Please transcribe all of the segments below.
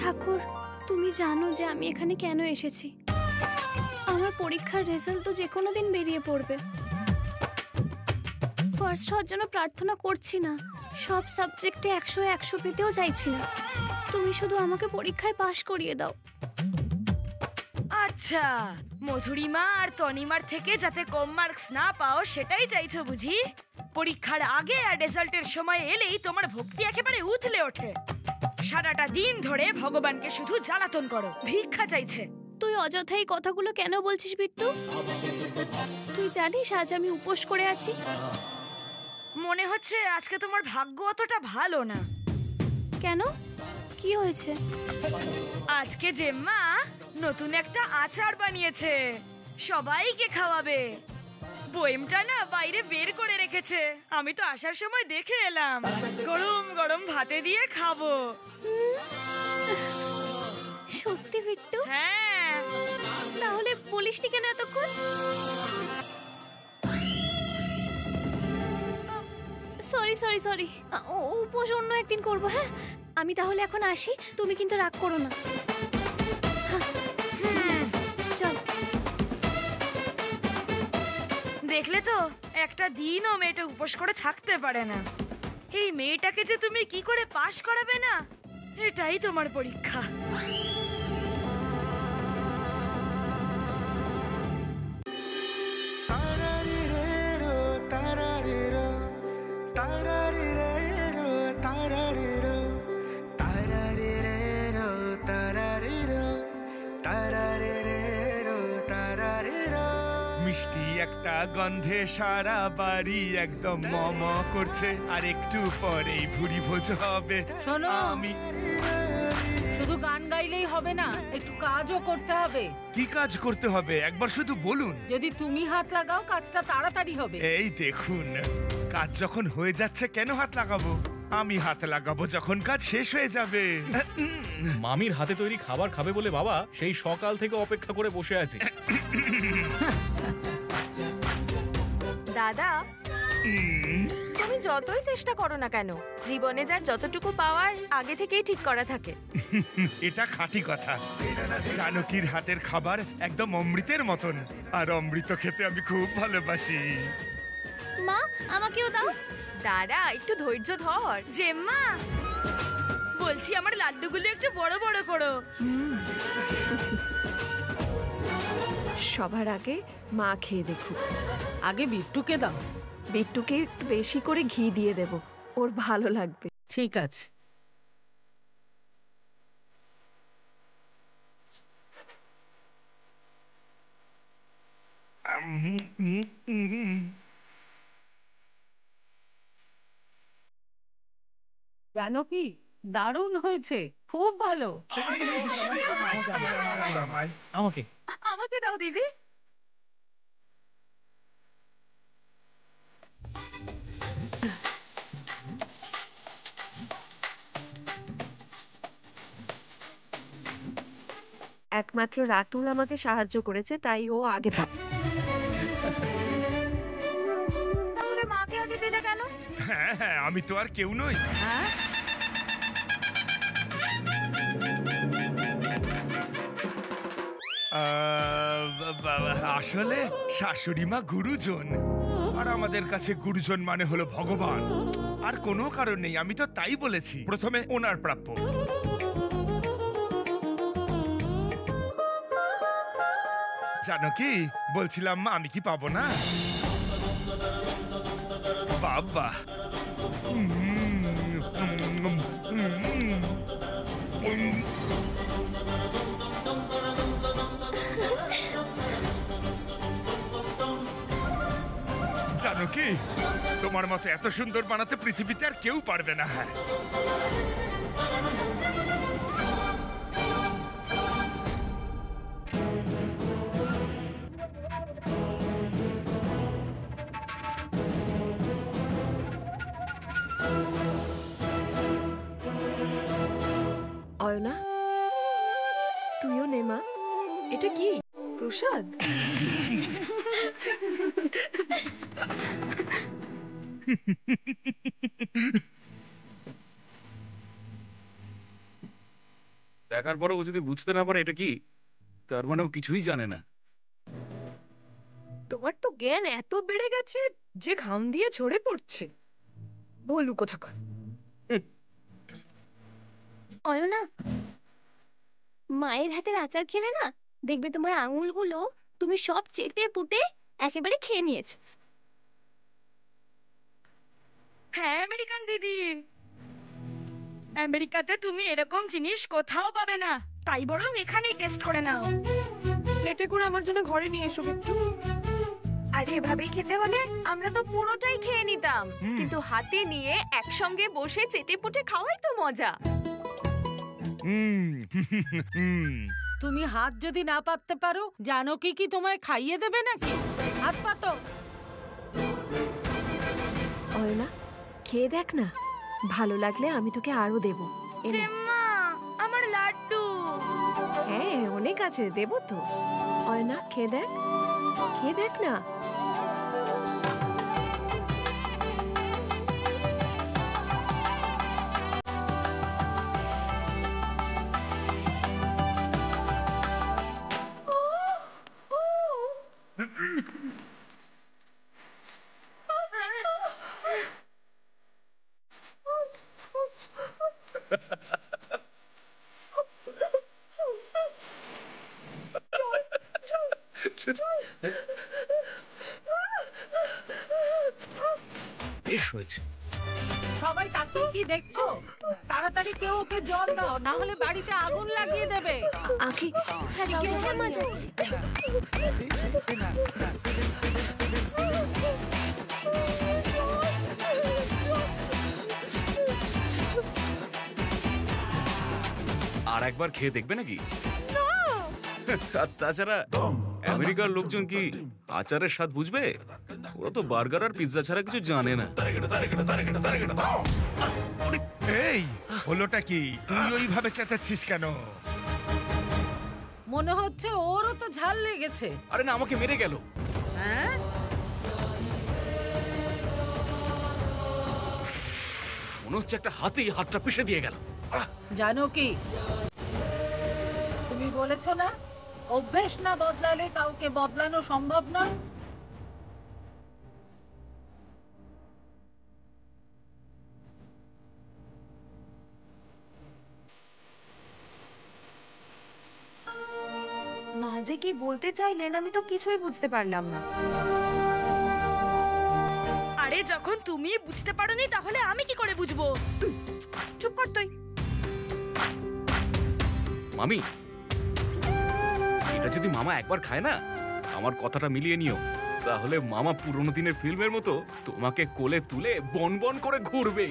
ঠাকুর, তুমি জানো যে আমি এখানে কেন এসেছি। আমার পরীক্ষার রেজাল্ট তো যে কোনো দিন বেরিয়ে পড়বে। ফার্স্ট হওয়ার জন্য প্রার্থনা করছি না, সব সাবজেক্টে 100 পেতেও চাইছি না। তুমি শুধু আমাকে পরীক্ষায় পাশ করিয়ে দাও। আচ্ছা, মধুরিমা আর তনিমার থেকে যাতে কম মার্কস না পাও সেটাই চাইছো বুঝি? পরীক্ষার আগে আর রেজাল্টের সময় এলেই তোমার ভক্তি একেবারে উথলে ওঠে। সারাটা দিন ধরে ভগবানকে শুধু জ্বালাতন করো, ভিক্ষা চাইছে। তুই অযথাই কথাগুলো কেন বলছিস বিট্টু? তুই জানিস আজ আমি উপোস করে আছি। মনে হচ্ছে আজকে তোমার ভাগ্য অতটা ভালো না। কেন, কি হয়েছে? আজকে জেম্মা নতুন একটা আচার বানিয়েছে, সবাইকে খাওয়াবে। বয়েমটা না বাইরে বের করে রেখেছে, আমি তো আসার সময় দেখে এলাম। গরম গরম ভাতে দিয়ে খাবো। সত্যি বিট্টু? হ্যাঁ। তাহলে বলিসনি কেন এতক্ষণ? সরি সরি সরি, উপোস অন্য একদিন করবো। হ্যাঁ, আমি তাহলে এখন আসি, তুমি কিন্তু রাগ করো না। চল। দেখলে তো, একটা দিনও মেয়েটা উপোস করে থাকতে পারে না। এই মেয়েটাকে যে তুমি কি করে পাশ করাবে না, এটাই তোমার পরীক্ষা। মিষ্টি একটা গন্ধে সারা বাড়ি একদম মম করছে, আর একটু পরেই ভুরি ভোজ হবে। শোনো, আমি শুধু গান গাইলেই হবে না, একটু কাজও করতে হবে। কি কাজ করতে হবে একবার শুধু বলুন। যদি তুমি হাত লাগাও কাজটা তাড়াতাড়ি হবে। এই দেখুন, কাজ যখন হয়ে যাচ্ছে কেন হাত লাগাবো? আমি হাত লাগাবো যখন কাজ শেষ হয়ে যাবে। মামির হাতে তৈরি খাবার খাবে বলে বাবা সেই সকাল থেকে অপেক্ষা করে বসে আছি। দাদা, তুমি যতই চেষ্টা করো না কেন, জীবনে যার যতটুকু পাওয়ার আগে থেকেই ঠিক করা থাকে। এটা খাঁটি কথা। জানকীর হাতের খাবার একদম অমৃতের মতন, আর অমৃত খেতে আমি খুব ভালোবাসি। মা, আমাকেও দাও। দাঁড়া, একটু ধৈর্য ধর। জেম্মা, বলছি আমার লাড্ডুগুলো একটু বড় বড় করো। সবার আগে মা খেয়ে দেখুক। আগে বিট্টুকে দাও। বিট্টুকে একটু বেশি করে ঘি দিয়ে দেব, ওর ভালো লাগবে। ঠিক আছে। জানো কি, দারুণ হয়েছে, খুব ভালো। আমাকে আমাকে দাও দিদি। একমাত্র রাতুল আমাকে সাহায্য করেছে, তাই ও আগে পাবে। তাহলে মাকে আগে দিলে কেন? হ্যাঁ হ্যাঁ, আমি তো আর কেউ নই। হ্যাঁ, আসলে শাশুড়ি মা গুরুজন, আর আমাদের কাছে গুরুজন মানে হলো ভগবান। আর কোনো কারণ নেই, আমি তো তাই বলেছি প্রথমে ওনার প্রাপ্য। জানো কি বলছিলাম, মা আমি কি পাবো না? বাবা, জানো কি, তোমার মতো এত সুন্দর বানাতে পৃথিবীতে আর কেউ পারবে না। হ্যাঁ, অয়না, তুইও নে মা। এটা কি প্রসাদ? দেখার পরে ও যদি বুঝতে না পারে এটা কি, তার মানে ও কিছুই জানে না। তোমার তো জ্ঞান এত বেড়ে গেছে যে ঘাম দিয়ে ঝরে পড়ছে। বলু কোথাকার। অয়না, মায়ের হাতের আচার খেলে না দেখবে তোমার আঙুলগুলো তুমি সব চেটে পুটে একেবারে খেয়ে নিয়েছো। হ্যাঁ আমেরিকান দিদি, আমেরিকাতে তুমি এরকম জিনিস কোথাও পাবে না, তাই বরং এখানেই টেস্ট করে নাও। প্লেটে করে আমার জন্য ঘরে নিয়ে এসো একটু। আর এভাবেই খেতে হলে আমরা তো পুরোটাই খেয়ে নিতাম, কিন্তু হাতে নিয়ে একসঙ্গে বসে চেটে পুটে খাওয়াই তো মজা। তুমি হাত যদি না পাততে পারো, জানো কি তোমায় খাইয়ে দেবে নাকি? হাত পাতো। অয়না, খেয়ে দেখ না, ভালো লাগলে আমি তোকে আরো দেব। জেম্মা, আমার লাড্ডু। হ্যাঁ, অনেক আছে, দেব তো। অয়না, খেয়ে দেখ, খেয়ে দেখ না। বেশ হয়েছে। সবাই তাকে কি দেখছো? তাড়াতাড়ি কেউ ওকে জল দাও, না হলে বাড়িতে আগুন লাগিয়ে দেবে। আঁখি, হ্যাঁ যাও যাও, মা যাচ্ছি। আর একবার খেয়ে দেখবে নাকি? আর তাছাড়া আমেরিকার লোকজন কি আচারের স্বাদ বুঝবে? ওরা তো বার্গার আর পিৎজা ছাড়া কিছু জানে না। এই হলোটা কি? তুই ওইভাবে চেঁচাচ্ছিস কেন? মনে হচ্ছে ওরও তো ঝাল লেগেছে। আরে না, আমাকে মেরে গেল। হ্যাঁ, মনে হচ্ছে একটা হাতেই হাতটা পিষে দিয়ে গেল। জানো কি, তুমি বলেছো না অভ্যেস না বদলালে কাউকে বদলানো সম্ভব নয়। মা যে কি বলতে চাইলেন আমি তো কিছুই বুঝতে পারলাম না। আরে যখন তুমি বুঝতে পারোনি তাহলে আমি কি করে বুঝবো? চুপ কর তুই। মামি, এটা যদি মামা একবার খায় না, আমার কথাটা মিলিয়ে নিও, তাহলে মামা পুরোনো দিনের ফিল্মের মতো তোমাকে কোলে তুলে বন বন করে ঘুরবে।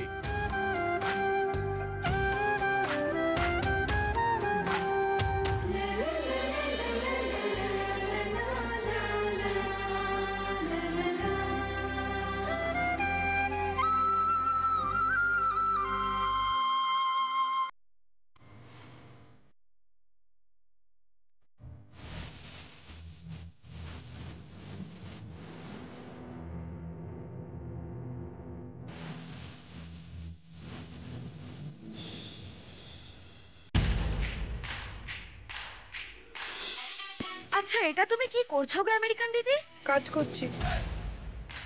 আচ্ছা এটা তুমি কি করছো গো আমেরিকান দিদি? কাজ করছি।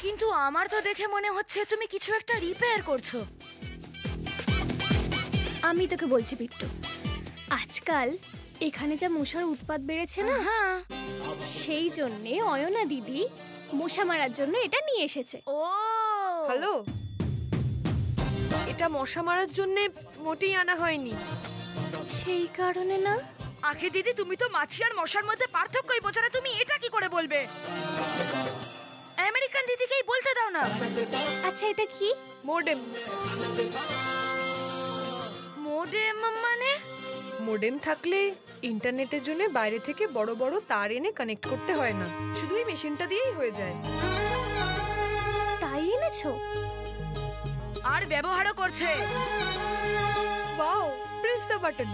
কিন্তু আমার তো দেখে মনে হচ্ছে তুমি কিছু একটা রিপেয়ার করছো। আমি তোকে বলছি বিট্টু, আজকাল এখানে যা মশার উৎপাত বেড়েছে না, হ্যাঁ। সেই জন্যে অয়না দিদি মশা মারার জন্য এটা নিয়ে এসেছে। ও হ্যালো, এটা মশা মারার জন্য মোটেই আনা হয়নি। সেই কারণে না? আখি দিদি, তুমি তো মাছি আর মশার মধ্যে পার্থক্যই বোঝো না, তুমি এটা কি করে বলবে? আমেরিকান দিদিকেই বলতে দাও না। আচ্ছা এটা কি? মোডেম। মোডেম মানে? মোডেম থাকলে ইন্টারনেটের জন্য বাইরে থেকে বড় বড় তার এনে কানেক্ট করতে হয় না, শুধু এই মেশিনটা দিয়েই হয়ে যায়। তাই এনেছো? আর ব্যবহারও করছে। Wow, press the button.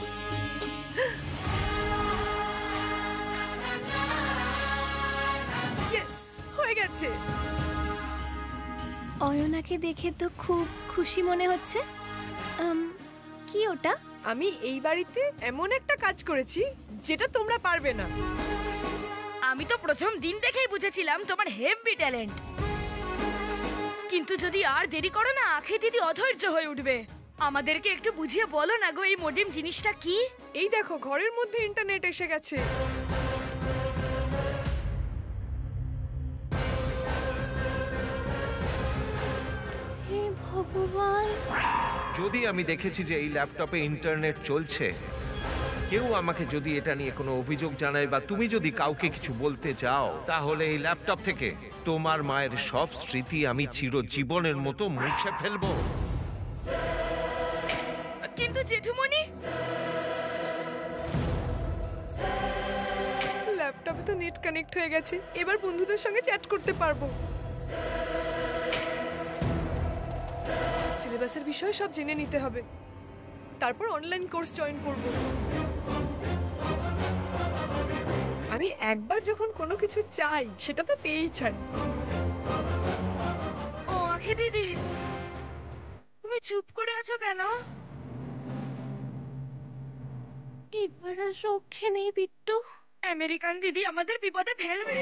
Yes, হয়ে গেছে। অয়নাকে দেখে তো খুব খুশি মনে হচ্ছে। কি ওটা? আমি এই বাড়িতে এমন একটা কাজ করেছি যেটা তোমরা পারবে না। আমি তো প্রথম দিন দেখেই বুঝেছিলাম তোমার হেভি ট্যালেন্ট। কিন্তু যদি আর দেরি করো না, আখি দিদি অধৈর্য হয়ে উঠবে। আমাদেরকে একটু বুঝিয়ে বলো না গো, এই মডিম জিনিসটা কি? এই দেখো, ঘরের মধ্যে ইন্টারনেট এসে গেছে। হে ভগবান! যদি আমি দেখেছি যে এই ল্যাপটপে ইন্টারনেট চলছে, কেউ আমাকে যদি এটা নিয়ে কোনো অভিযোগ জানায় বা তুমি যদি কাউকে কিছু বলতে চাও, তাহলে এই ল্যাপটপ থেকে তোমার মায়ের সব স্মৃতি আমি চিরজীবনের মতো মুছে ফেলবো। কিন্তু জেঠুমণি, ল্যাপটপে তো নেট কানেক্ট হয়ে গেছে, এবার বন্ধুদের সঙ্গে চ্যাট করতে পারবো। সিলেবাসের বিষয়ে সব জেনে নিতে হবে, তারপর অনলাইন কোর্স জয়েন করব। আমি একবার যখন কোনো কিছু চাই সেটা তো পেয়েই ছাড়ি। ও আখি দিদি, তুমি চুপ করে আছো কেন? এবার আর রক্ষে নেই বিট্টু। আমেরিকান দিদি আমাদের বিপদে ফেলবে।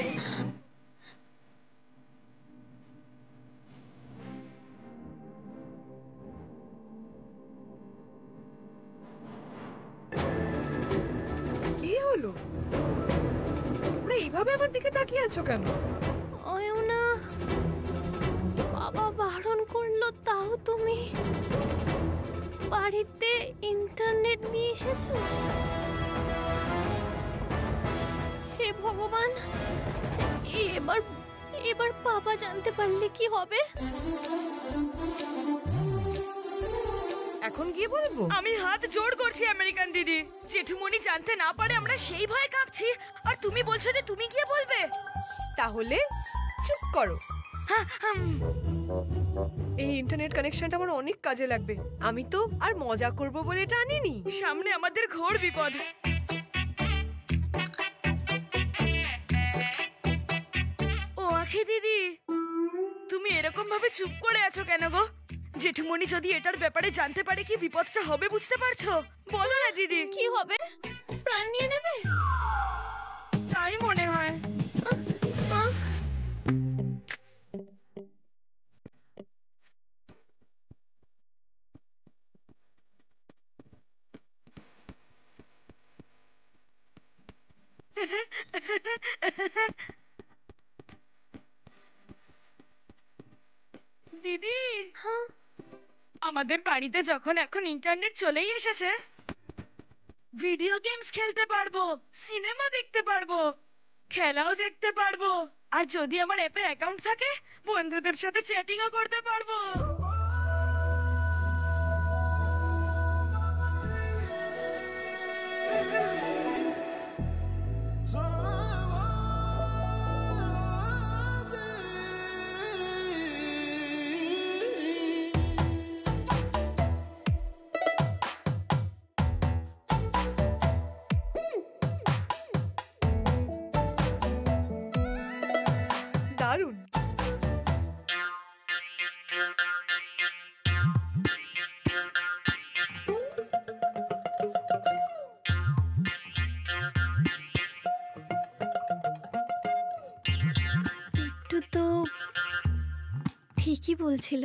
কি হলো? তোমরা এইভাবে আমার দিকে তাকিয়ে আছো কেন? অয়না, বাবা বারণ করলো তাও তুমি বাড়িতে ইন্টারনেট নিয়ে এসেছো? হে ভগবান! এবার এবার বাবা জানতে পারলে কি হবে? এখন গিয়ে বলবো? আমি হাত জোর করছি আমেরিকান দিদি, জেঠুমণি জানতে না পারে আমরা সেই ভয়ে কাঁপছি, আর তুমি বলছো যে তুমি গিয়ে বলবে? তাহলে চুপ করো। হ্যাঁ, এই ইন্টারনেট কানেকশনটা আমার অনেক কাজে লাগবে। আমি তো আর মজা করব বলে এটা আনিনি। সামনে আমাদের ঘোর বিপদ। ও আখি দিদি, তুমি এরকম ভাবে চুপ করে আছো কেন গো? জেঠুমণি যদি এটার ব্যাপারে জানতে পারে কি বিপদটা হবে বুঝতে পারছো? বলো না দিদি। কি হবে? প্রাণ নিয়ে নেবে? তাই মনে হয়। দিদি, আমাদের বাড়িতে যখন এখন ইন্টারনেট চলেই এসেছে, ভিডিও গেমস খেলতে পারবো, সিনেমা দেখতে পারবো, খেলাও দেখতে পারবো, আর যদি আমার অ্যাপে অ্যাকাউন্ট থাকে বন্ধুদের সাথে চ্যাটিংও করতে পারবো। দারুণ। বিট্টু তো ঠিকই বলছিল।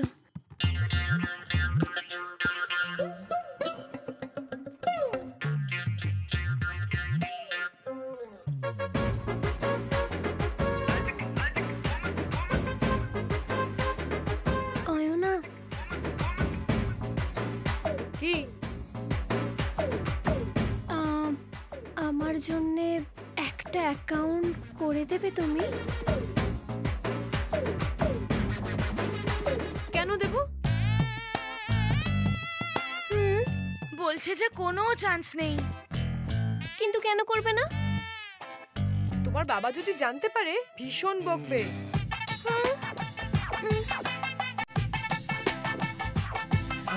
অয়না, কি? আমার জন্যে একটা অ্যাকাউন্ট করে দেবে তুমি? কেন দেব? বলছে যে কোনো চান্স নেই। কিন্তু কেন করবে না? তোমার বাবা যদি জানতে পারে ভীষণ বকবে।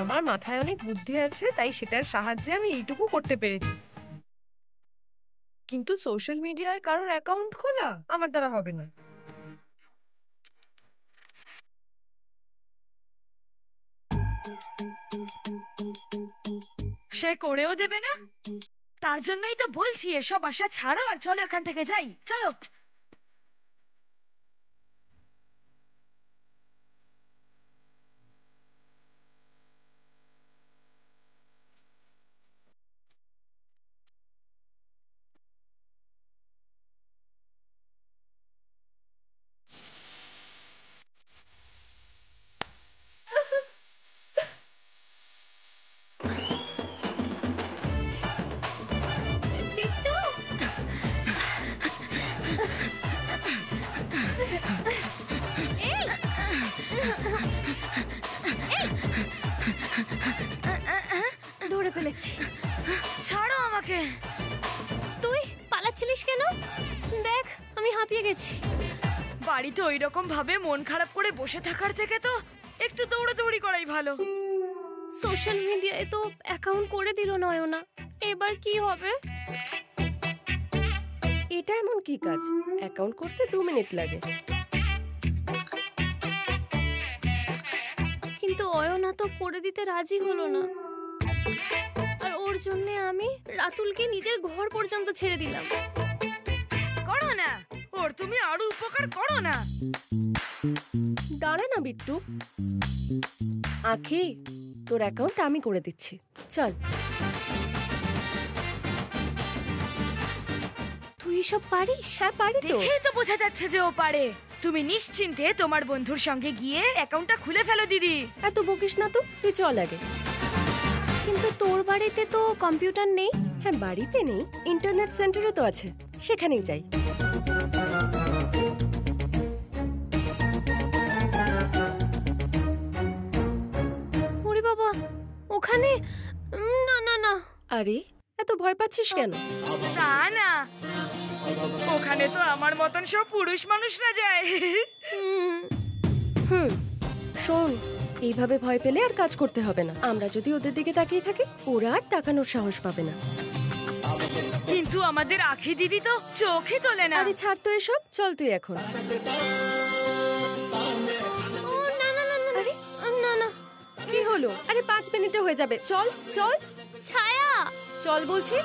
আমার মাথায় অনেক বুদ্ধি আছে, তাই সেটার সাহায্যে আমি এইটুকু করতে পেরেছি। কিন্তু সোশ্যাল মিডিয়ায় কারোর অ্যাকাউন্ট খোলা আমার দ্বারা হবে না। সে করেও দেবে না। তার জন্যই তো বলছি এসব আশা ছাড়ো আর চলো এখান থেকে যাই, চলো। ধরে ফেলেছি। ছাড়ো আমাকে। তুই পালাচ্ছিলিস কেন? দেখ আমি হাঁপিয়ে গেছি। বাড়িতে ওই রকম ভাবে মন খারাপ করে বসে থাকার থেকে তো একটু দৌড়াদৌড়ি করাই ভালো। সোশ্যাল মিডিয়ায় তো অ্যাকাউন্ট করে দিল নয়না, এবার কি হবে? এটা এমন কি কাজ? অ্যাকাউন্ট করতে 2 মিনিট লাগে। কিন্তু অয়না তো করে দিতে রাজি হলো না, আর ওর জন্য আমি রাতুলকে নিজের ঘর পর্যন্ত ছেড়ে দিলাম। করো না, ওর তুমি আরো উপকার করো না। দাঁড়া না বিট্টু, আখি তোর অ্যাকাউন্ট আমি করে দিচ্ছি, চল। তুই সব পারিস? হ্যাঁ পারি তো। দেখেই তো বোঝা যাচ্ছে যে ও পারে। তুমি নিশ্চিন্তে তোমার বন্ধুর সঙ্গে গিয়ে অ্যাকাউন্টটা খুলে ফেলো দিদি। এত বকিস না তো, তুই চল আগে। কিন্তু তোর বাড়িতে তো কম্পিউটার নেই। হ্যাঁ বাড়িতে নেই, ইন্টারনেট সেন্টারে তো আছে, সেখানেই যাই। ওরে বাবা, ওখানে না না না। আরে এত ভয় পাচ্ছিস কেন? তা না, ওখানে তো আমার মতন সব পুরুষ মানুষরা যায়। শোন, এইভাবে ভয় পেলে আর কাজ করতে হবে না। আমরা যদি ওদের দিকে তাকিয়ে থাকি, ওরা আর তাকানোর সাহস পাবে না। কিন্তু আমাদের আখি দিদি তো চোখই তোলে না। আরে ছাড় তো এসব, চল তুই এখন। ও না না না না। আরে না না, কি হলো? আরে 5 মিনিটে হয়ে যাবে, চল চল। ছায়া চল বলছি।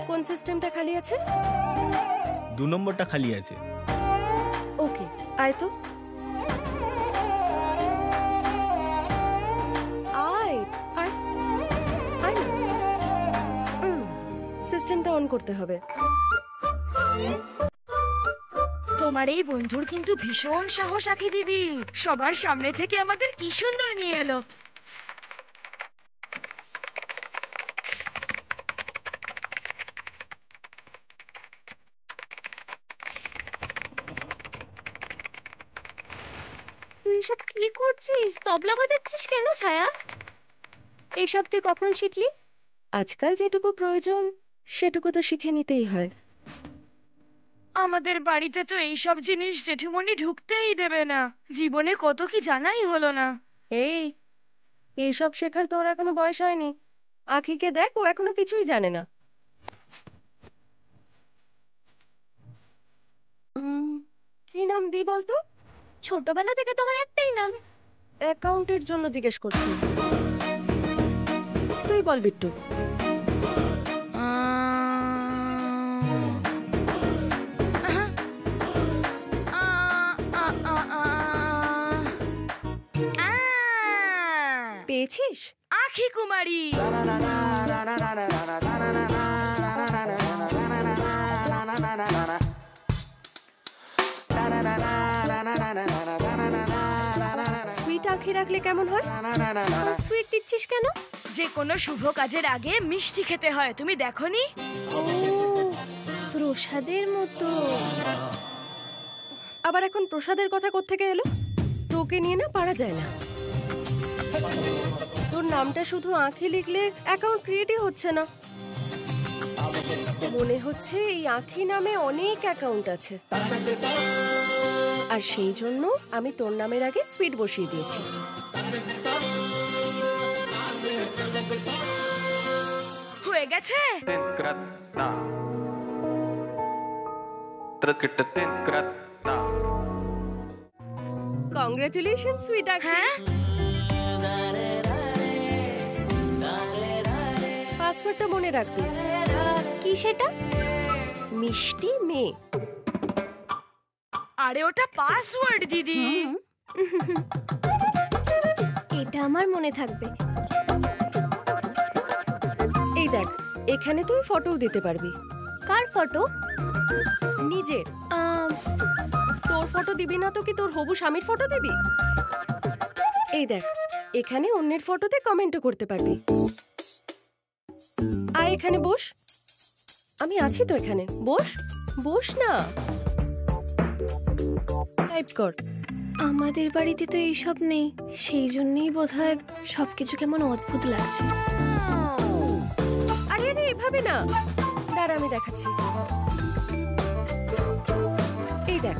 কোন সিস্টেমটা খালি আছে? 2 নম্বরটা খালি আছে। ওকে, আয় তো। আয় আয় আয় না। সিস্টেমটা অন করতে হবে। তোমার এই বন্ধুর কিন্তু ভীষণ সাহস আখি দিদি, সবার সামনে থেকে আমাদের কি সুন্দর নিয়ে এলো। তুই সব কি করছিস? তবলা বাজাচ্ছিস কেন ছায়া? এইসব তুই কখন শিখলি? আজকাল যেটুকু প্রয়োজন সেটুকু তো শিখে নিতেই হয়। আমাদের বাড়িতে তো এইসব জিনিস জেঠুমনি ঢুকতেই দেবে না। জীবনে কত কি জানাই হলো না। এইসব শেখার তোর এখনো বয়স হয়নি। আখিকে দেখ, ও এখনো কিছুই জানে না। কি নাম দি বলতো? ছোটবেলা থেকে তোমার একটাই নাম। অ্যাকাউন্টের জন্য জিজ্ঞেস করছি। তুই বল বিট্টু। পেয়েছিস? আখি কুমারী। সুইট আখি রাখলে কেমন হয়? সুইট দিচ্ছিস কেন? যে কোনো শুভ কাজের আগে মিষ্টি খেতে হয়, তুমি দেখোনি? ও প্রসাদের মতো। আবার এখন প্রসাদের কথা কোত্থেকে এলো? তোকে নিয়ে না পারা যায় না। তোর নামটা শুধু আঁখি লিখলে অ্যাকাউন্ট ক্রিয়েটই হচ্ছে না। মনে হচ্ছে এই আঁখি নামে অনেক অ্যাকাউন্ট আছে, আর সেই জন্য আমি তোর নামের আগে সুইট বসিয়ে দিয়েছি। হয়ে গেছে। কংগ্রাচুলেশন সুইট হ্যাঁ পাসওয়ার্ডটা মনে রাখবি। কি সেটা? মিষ্টি মেয়ে। আরে ওটা পাসওয়ার্ড দিদি। এটা আমার মনে থাকবে। এই দেখ, এখানে তুই ফটোও দিতে পারবি। কার ফটো? নিজের। তোর ফটো দিবি না তো কি তোর হবু স্বামীর ফটো দিবি? এই দেখ, এখানে অন্যের ফটোতে কমেন্টও করতে পারবি। আয় এখানে বস, আমি আছি তো এখানে, বস বস না, টাইপ কর। আমাদের বাড়িতে তো এইসব নেই, সেই জন্যই বোধহয় সবকিছু কেমন অদ্ভুত লাগছে। আরে আরে এভাবে না, দাঁড়া আমি দেখাচ্ছি। এই দেখ,